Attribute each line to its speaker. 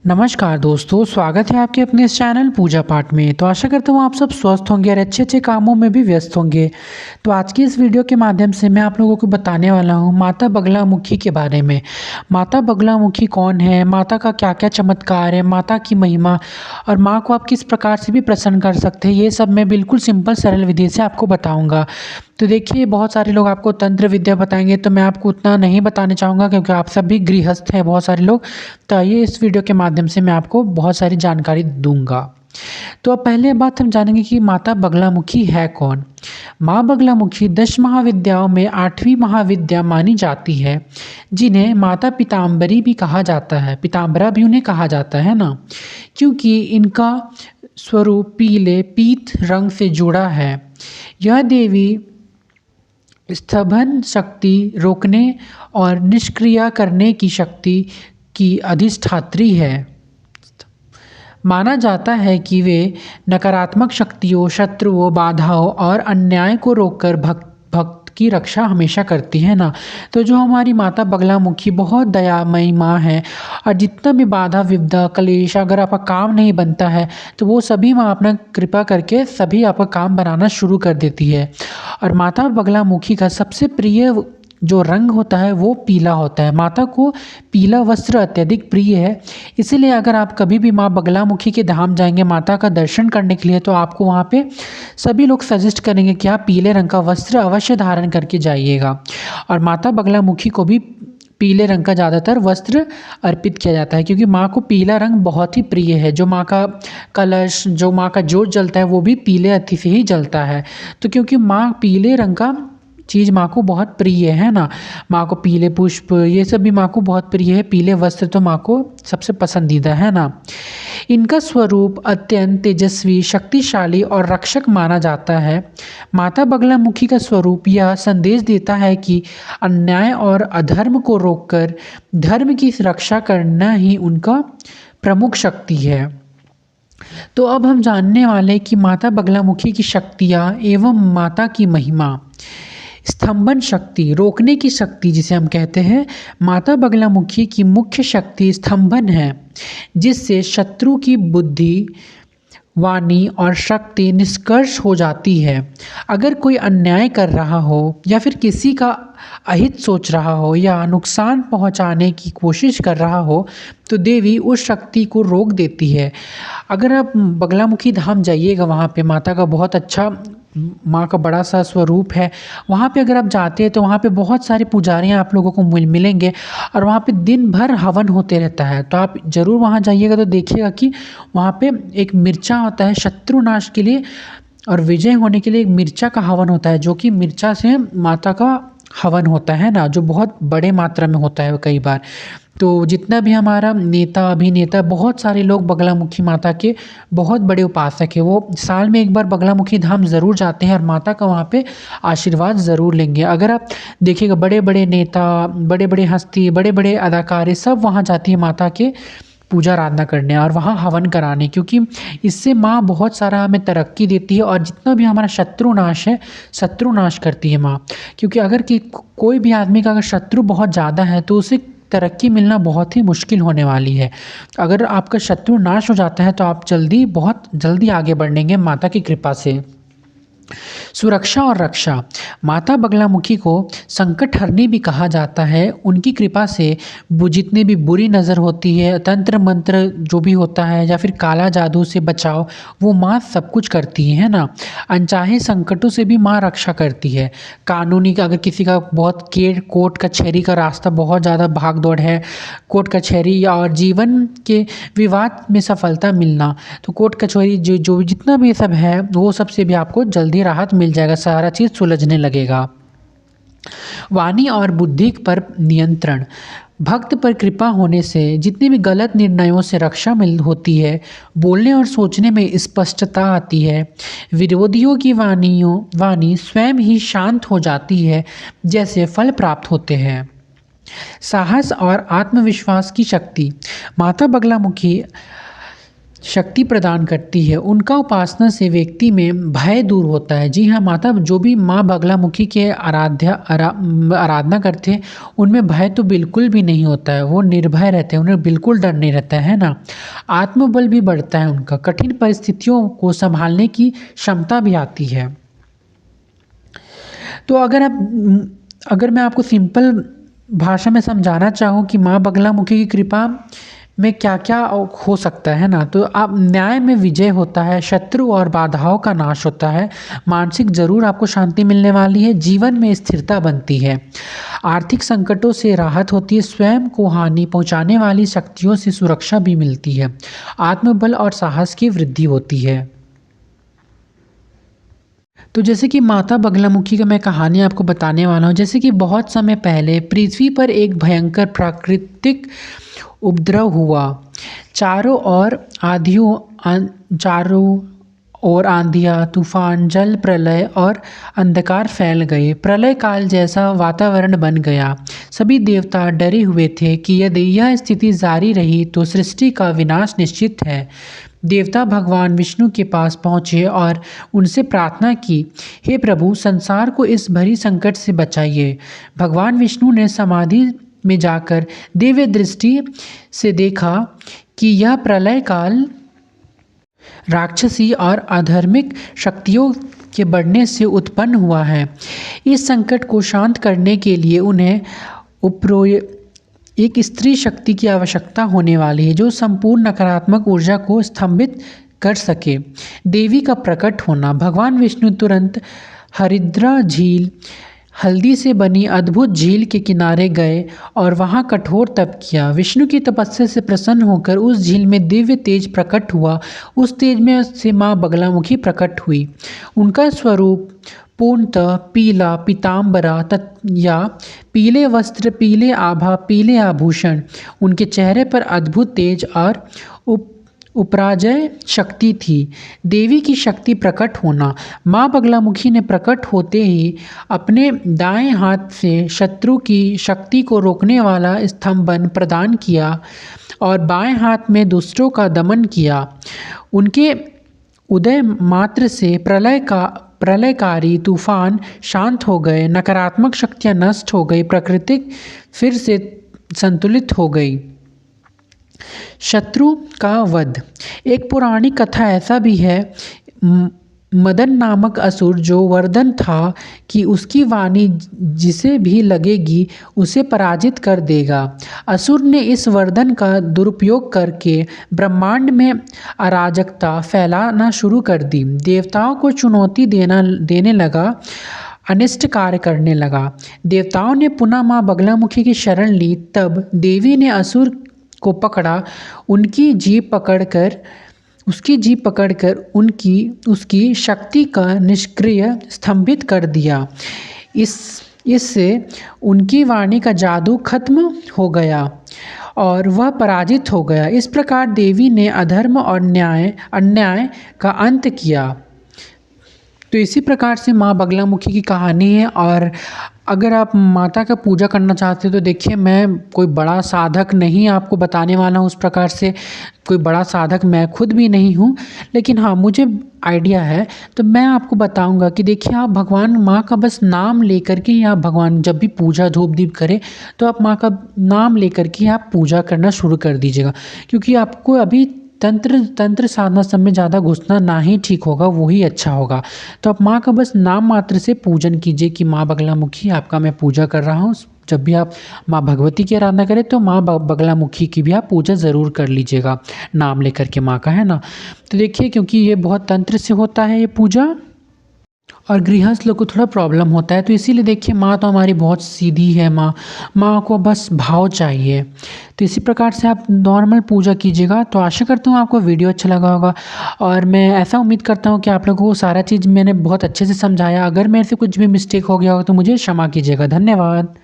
Speaker 1: नमस्कार दोस्तों, स्वागत है आपके अपने इस चैनल पूजा पाठ में। तो आशा करता हूँ आप सब स्वस्थ होंगे और अच्छे अच्छे कामों में भी व्यस्त होंगे। तो आज की इस वीडियो के माध्यम से मैं आप लोगों को बताने वाला हूँ माता बगलामुखी के बारे में। माता बगलामुखी कौन है, माता का क्या क्या चमत्कार है, माता की महिमा और माँ को आप किस प्रकार से भी प्रसन्न कर सकते हैं, ये सब मैं बिल्कुल सिंपल सरल विधि से आपको बताऊँगा। तो देखिए, बहुत सारे लोग आपको तंत्र विद्या बताएंगे, तो मैं आपको उतना नहीं बताने चाहूँगा क्योंकि आप सब भी गृहस्थ हैं बहुत सारे लोग। तो आइए इस वीडियो के माध्यम से मैं आपको बहुत सारी जानकारी दूंगा। तो अब पहले बात हम जानेंगे कि माता बगलामुखी है कौन। माँ बगलामुखी 10 महाविद्याओं में 8वीं महाविद्या मानी जाती है, जिन्हें माता पीताम्बरी भी कहा जाता है, पीताम्बरा भी उन्हें कहा जाता है ना, क्योंकि इनका स्वरूप पीले पीत रंग से जुड़ा है। यह देवी स्तंभन शक्ति, रोकने और निष्क्रिय करने की शक्ति की अधिष्ठात्री है। माना जाता है कि वे नकारात्मक शक्तियों, शत्रुओं, बाधाओं और अन्याय को रोककर भक्त की रक्षा हमेशा करती है ना। तो जो हमारी माता बगलामुखी बहुत दयामयी माँ है, और जितना भी बाधा विपदा कलेश, अगर आपका काम नहीं बनता है तो वो सभी माँ अपना कृपा करके सभी आपका काम बनाना शुरू कर देती है। और माता बगलामुखी का सबसे प्रिय जो रंग होता है वो पीला होता है। माता को पीला वस्त्र अत्यधिक प्रिय है। इसीलिए अगर आप कभी भी माँ बगलामुखी के धाम जाएंगे माता का दर्शन करने के लिए, तो आपको वहाँ पे सभी लोग सजेस्ट करेंगे कि आप पीले रंग का वस्त्र अवश्य धारण करके जाइएगा। और माता बगलामुखी को भी पीले रंग का ज़्यादातर वस्त्र अर्पित किया जाता है, क्योंकि माँ को पीला रंग बहुत ही प्रिय है। जो माँ का कलश, जो माँ का जोत जलता है वो भी पीले अथी से ही जलता है। तो क्योंकि माँ पीले रंग का चीज़ माँ को बहुत प्रिय है ना, माँ को पीले पुष्प ये सब भी माँ को बहुत प्रिय है, पीले वस्त्र तो माँ को सबसे पसंदीदा है ना। इनका स्वरूप अत्यंत तेजस्वी, शक्तिशाली और रक्षक माना जाता है। माता बगलामुखी का स्वरूप यह संदेश देता है कि अन्याय और अधर्म को रोककर धर्म की रक्षा करना ही उनका प्रमुख शक्ति है। तो अब हम जानने वाले हैं कि माता बगलामुखी की शक्तियाँ एवं माता की महिमा। स्तंभन शक्ति, रोकने की शक्ति जिसे हम कहते हैं, माता बगलामुखी की मुख्य शक्ति स्तंभन है, जिससे शत्रु की बुद्धि, वाणी और शक्ति निष्कर्ष हो जाती है। अगर कोई अन्याय कर रहा हो या फिर किसी का अहित सोच रहा हो या नुकसान पहुंचाने की कोशिश कर रहा हो, तो देवी उस शक्ति को रोक देती है। अगर आप बगलामुखी धाम जाइएगा, वहाँ पे माता का बहुत अच्छा, माँ का बड़ा सा स्वरूप है। वहाँ पे अगर आप जाते हैं तो वहाँ पे बहुत सारे पुजारियाँ आप लोगों को मिलेंगे, और वहाँ पे दिन भर हवन होते रहता है। तो आप ज़रूर वहाँ जाइएगा तो देखिएगा कि वहाँ पे एक मिर्चा होता है शत्रुनाश के लिए, और विजय होने के लिए एक मिर्चा का हवन होता है, जो कि मिर्चा से माता का हवन होता है ना, जो बहुत बड़े मात्रा में होता है कई बार। तो जितना भी हमारा नेता अभिनेता, बहुत सारे लोग बगलामुखी माता के बहुत बड़े उपासक हैं, वो साल में एक बार बगलामुखी धाम ज़रूर जाते हैं और माता का वहाँ पे आशीर्वाद ज़रूर लेंगे। अगर आप देखिएगा, बड़े बड़े नेता, बड़े बड़े हस्ती, बड़े बड़े अदाकारे सब वहाँ जाती है माता के पूजा आराधना करने और वहाँ हवन कराने, क्योंकि इससे माँ बहुत सारा हमें तरक्की देती है, और जितना भी हमारा शत्रुनाश है, शत्रुनाश करती है माँ। क्योंकि अगर कोई भी आदमी का अगर शत्रु बहुत ज़्यादा है तो उसे तरक्की मिलना बहुत ही मुश्किल होने वाली है। अगर आपका शत्रु नाश हो जाता है तो आप बहुत जल्दी आगे बढ़ेंगे माता की कृपा से। सुरक्षा और रक्षा, माता बगलामुखी को संकट हरनी भी कहा जाता है। उनकी कृपा से जितनी भी बुरी नज़र होती है, तंत्र मंत्र जो भी होता है, या फिर काला जादू से बचाव, वो माँ सब कुछ करती है ना। अनचाहे संकटों से भी माँ रक्षा करती है। कानूनी का अगर किसी का बहुत कोर्ट कचहरी का रास्ता बहुत ज़्यादा भाग दौड़ है, कोर्ट कचहरी और जीवन के विवाद में सफलता मिलना, तो कोर्ट कचहरी जो जितना भी सब है वो सब से भी आपको जल्दी राहत मिल जाएगा, सारा चीज़ सुलझने लगेगा। वाणी और बुद्धि पर नियंत्रण, भक्त पर कृपा होने से जितने भी गलत निर्णयों से रक्षा होती है। बोलने और सोचने में स्पष्टता आती है। विरोधियों की वाणी स्वयं ही शांत हो जाती है, जैसे फल प्राप्त होते हैं। साहस और आत्मविश्वास की शक्ति, माता बगलामुखी शक्ति प्रदान करती है। उनका उपासना से व्यक्ति में भय दूर होता है। जी हाँ माता, जो भी माँ बगलामुखी के आराधना करते हैं उनमें भय तो बिल्कुल भी नहीं होता है, वो निर्भय रहते हैं, उन्हें बिल्कुल डर नहीं रहता है ना। आत्मबल भी बढ़ता है उनका, कठिन परिस्थितियों को संभालने की क्षमता भी आती है। तो अगर मैं आपको सिंपल भाषा में समझाना चाहूँ कि माँ बगलामुखी की कृपा में क्या क्या हो सकता है ना, तो आप न्याय में विजय होता है, शत्रु और बाधाओं का नाश होता है, मानसिक जरूर आपको शांति मिलने वाली है, जीवन में स्थिरता बनती है, आर्थिक संकटों से राहत होती है, स्वयं को हानि पहुंचाने वाली शक्तियों से सुरक्षा भी मिलती है, आत्मबल और साहस की वृद्धि होती है। तो जैसे कि माता बगलामुखी का मैं कहानी आपको बताने वाला हूँ। जैसे कि बहुत समय पहले पृथ्वी पर एक भयंकर प्राकृतिक उपद्रव हुआ। चारों ओर आंधियाँ, तूफान, जल प्रलय और अंधकार फैल गए। प्रलय काल जैसा वातावरण बन गया। सभी देवता डरे हुए थे कि यदि यह स्थिति जारी रही तो सृष्टि का विनाश निश्चित है। देवता भगवान विष्णु के पास पहुँचे और उनसे प्रार्थना की, हे प्रभु, संसार को इस भरी संकट से बचाइए। भगवान विष्णु ने समाधि में जाकर दिव्य दृष्टि से देखा कि यह प्रलय काल राक्षसी और अधार्मिक शक्तियों के बढ़ने से उत्पन्न हुआ है। इस संकट को शांत करने के लिए उन्हें एक स्त्री शक्ति की आवश्यकता होने वाली है जो संपूर्ण नकारात्मक ऊर्जा को स्तंभित कर सके। देवी का प्रकट होना। भगवान विष्णु तुरंत हरिद्रा झील, हल्दी से बनी अद्भुत झील के किनारे गए और वहां कठोर तप किया। विष्णु की तपस्या से प्रसन्न होकर उस झील में दिव्य तेज प्रकट हुआ। उस तेज में से माँ बगलामुखी प्रकट हुई। उनका स्वरूप पूर्णतः पीला पीताम्बरा या पीले वस्त्र, पीले आभा, पीले आभूषण। उनके चेहरे पर अद्भुत तेज और उपराजय शक्ति थी। देवी की शक्ति प्रकट होना। माँ बगलामुखी ने प्रकट होते ही अपने दाएं हाथ से शत्रु की शक्ति को रोकने वाला स्तंभन प्रदान किया और बाएं हाथ में दुष्टों का दमन किया। उनके उदय मात्र से प्रलयकारी तूफान शांत हो गए, नकारात्मक शक्तियाँ नष्ट हो गई, प्रकृति फिर से संतुलित हो गई। शत्रु का वध। एक पौराणिक कथा ऐसा भी है, मदन नामक असुर जो वर्धन था कि उसकी वाणी जिसे भी लगेगी उसे पराजित कर देगा। असुर ने इस वर्धन का दुरुपयोग करके ब्रह्मांड में अराजकता फैलाना शुरू कर दी। देवताओं को चुनौती देने लगा, अनिष्ट कार्य करने लगा। देवताओं ने पुनः माँ बगलामुखी की शरण ली। तब देवी ने असुर को पकड़ा, उसकी जीभ पकड़कर उसकी शक्ति का निष्क्रिय स्तंभित कर दिया। इससे उनकी वाणी का जादू खत्म हो गया और वह पराजित हो गया। इस प्रकार देवी ने अधर्म और अन्याय का अंत किया। तो इसी प्रकार से माँ बगलामुखी की कहानी है। और अगर आप माता का पूजा करना चाहते हो तो देखिए, मैं कोई बड़ा साधक नहीं आपको बताने वाला हूँ। उस प्रकार से कोई बड़ा साधक मैं खुद भी नहीं हूँ, लेकिन हाँ मुझे आइडिया है तो मैं आपको बताऊंगा कि देखिए, आप भगवान माँ का बस नाम लेकर के या भगवान जब भी पूजा धूप दीप करें तो आप माँ का नाम लेकर के आप पूजा करना शुरू कर दीजिएगा। क्योंकि आपको अभी तंत्र साधना सब में ज़्यादा घुसना ना ही ठीक होगा, वही अच्छा होगा। तो आप माँ का बस नाम मात्र से पूजन कीजिए कि माँ बगलामुखी आपका मैं पूजा कर रहा हूँ। जब भी आप माँ भगवती की आराधना करें तो माँ बगलामुखी की भी आप पूजा ज़रूर कर लीजिएगा, नाम लेकर के माँ का, है ना। तो देखिए, क्योंकि ये बहुत तंत्र से होता है ये पूजा और गृहस्थ लोग को थोड़ा प्रॉब्लम होता है, तो इसीलिए देखिए माँ तो हमारी बहुत सीधी है। माँ को बस भाव चाहिए। तो इसी प्रकार से आप नॉर्मल पूजा कीजिएगा। तो आशा करता हूँ आपको वीडियो अच्छा लगा होगा और मैं ऐसा उम्मीद करता हूँ कि आप लोगों को सारा चीज़ मैंने बहुत अच्छे से समझाया। अगर मेरे से कुछ भी मिस्टेक हो गया हो तो मुझे क्षमा कीजिएगा। धन्यवाद।